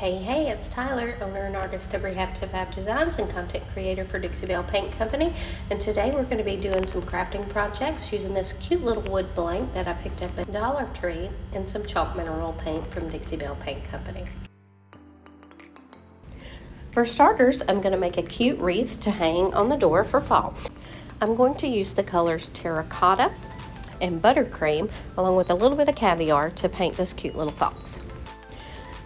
Hey, it's Tyler, owner and artist of Rehab to Fab Designs and content creator for Dixie Belle Paint Company. And today we're going to be doing some crafting projects using this cute little wood blank that I picked up at Dollar Tree and some chalk mineral paint from Dixie Belle Paint Company. For starters, I'm going to make a cute wreath to hang on the door for fall. I'm going to use the colors terracotta and buttercream along with a little bit of caviar to paint this cute little fox.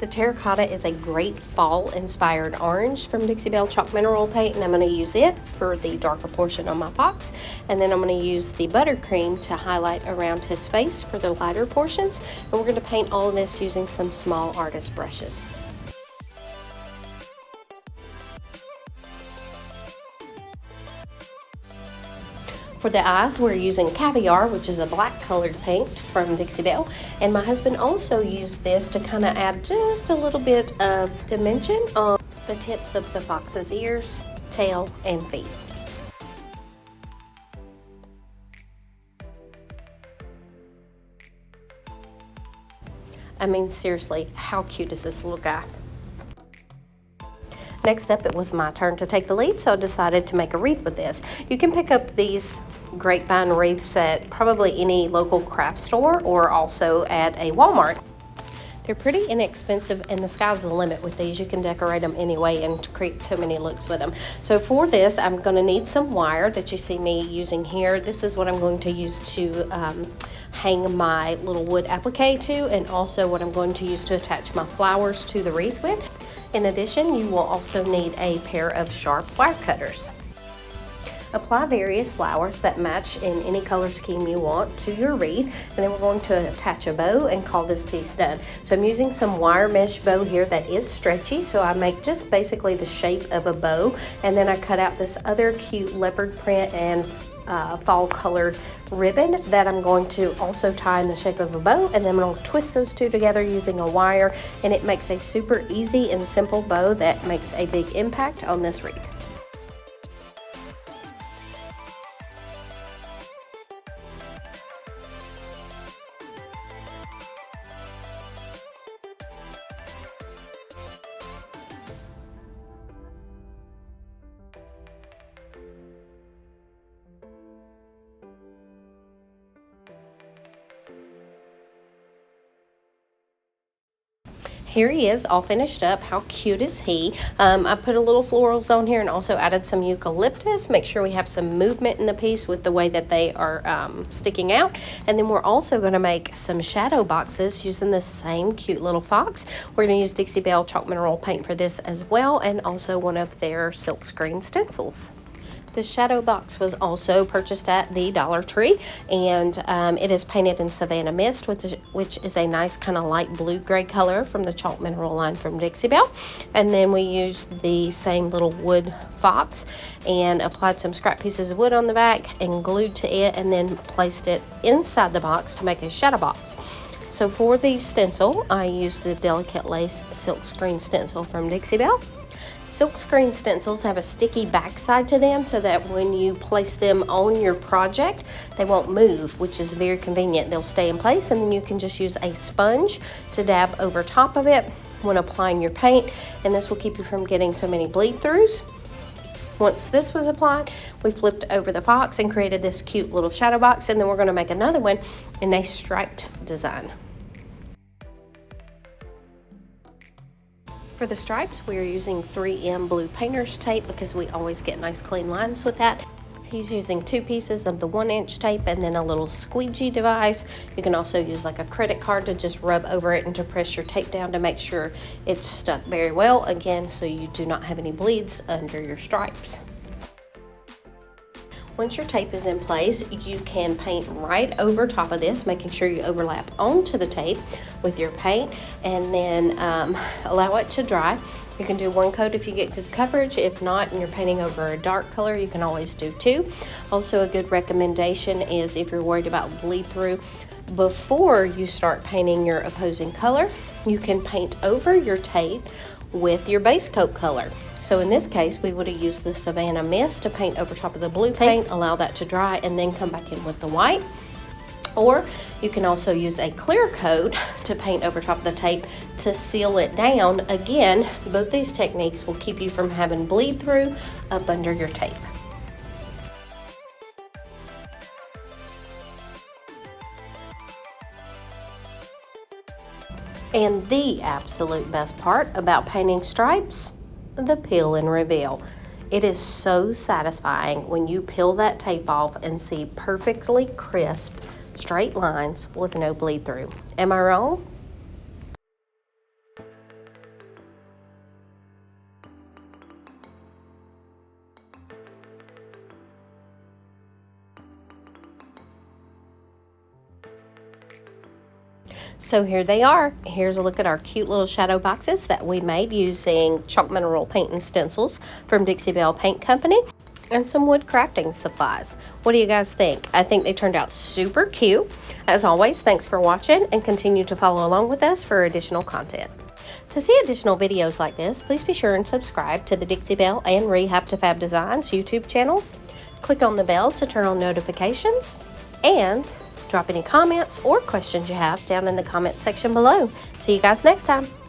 The terracotta is a great fall-inspired orange from Dixie Belle Chalk Mineral Paint, and I'm going to use it for the darker portion on my fox. And then I'm going to use the buttercream to highlight around his face for the lighter portions. And we're going to paint all of this using some small artist brushes. For the eyes, we're using caviar, which is a black colored paint from Dixie Belle. And my husband also used this to kind of add just a little bit of dimension on the tips of the fox's ears, tail, and feet. I mean, seriously, how cute is this little guy? Next up, it was my turn to take the lead, so I decided to make a wreath with this. You can pick up these grapevine wreaths at probably any local craft store or also at a Walmart. They're pretty inexpensive, and the sky's the limit with these. You can decorate them anyway and create so many looks with them. So for this, I'm going to need some wire that you see me using here. This is what I'm going to use to hang my little wood applique to, and also what I'm going to use to attach my flowers to the wreath with. In addition, you will also need a pair of sharp wire cutters. Apply various flowers that match in any color scheme you want to your wreath, and then we're going to attach a bow and call this piece done. So I'm using some wire mesh bow here that is stretchy, so I make just basically the shape of a bow, and then I cut out this other cute leopard print and fall colored ribbon that I'm going to also tie in the shape of a bow, and then I'm going to twist those two together using a wire, and it makes a super easy and simple bow that makes a big impact on this wreath. Here he is, all finished up. How cute is he? I put a little florals on here and also added some eucalyptus. Make sure we have some movement in the piece with the way that they are sticking out. And then we're also going to make some shadow boxes using the same cute little fox. We're going to use Dixie Belle Chalk Mineral Paint for this as well, and also one of their silkscreen stencils. This shadow box was also purchased at the Dollar Tree, and it is painted in Savannah Mist, which is a nice kind of light blue-gray color from the chalk mineral line from Dixie Belle. And then we used the same little wood fox and applied some scrap pieces of wood on the back and glued to it, and then placed it inside the box to make a shadow box. So for the stencil, I used the Delicate Lace Silkscreen stencil from Dixie Belle. Silkscreen stencils have a sticky backside to them so that when you place them on your project, they won't move, which is very convenient. They'll stay in place, and then you can just use a sponge to dab over top of it when applying your paint, and this will keep you from getting so many bleed throughs. Once this was applied, we flipped over the fox and created this cute little shadow box, and then we're going to make another one in a striped design. For the stripes, we are using 3M blue painter's tape because we always get nice clean lines with that. He's using 2 pieces of the 1-inch tape and then a little squeegee device. You can also use like a credit card to just rub over it and to press your tape down to make sure it's stuck very well, again, so you do not have any bleeds under your stripes. Once your tape is in place, you can paint right over top of this, making sure you overlap onto the tape with your paint, and then allow it to dry. You can do 1 coat if you get good coverage. If not, and you're painting over a dark color, you can always do 2. Also, a good recommendation is if you're worried about bleed through, before you start painting your opposing color, you can paint over your tape with your base coat color. So in this case, we would have used the Savannah Mist to paint over top of the blue paint, allow that to dry, and then come back in with the white. Or you can also use a clear coat to paint over top of the tape to seal it down. Again, both these techniques will keep you from having bleed through up under your tape. And the absolute best part about painting stripes, the peel and reveal. It is so satisfying when you peel that tape off and see perfectly crisp, straight lines with no bleed through. Am I wrong? So here they are. Here's a look at our cute little shadow boxes that we made using chalk mineral paint and stencils from Dixie Belle Paint Company and some wood crafting supplies. What do you guys think? I think they turned out super cute. As always, thanks for watching and continue to follow along with us for additional content. To see additional videos like this, please be sure and subscribe to the Dixie Belle and Rehab to Fab Designs YouTube channels. Click on the bell to turn on notifications and drop any comments or questions you have down in the comment section below. See you guys next time.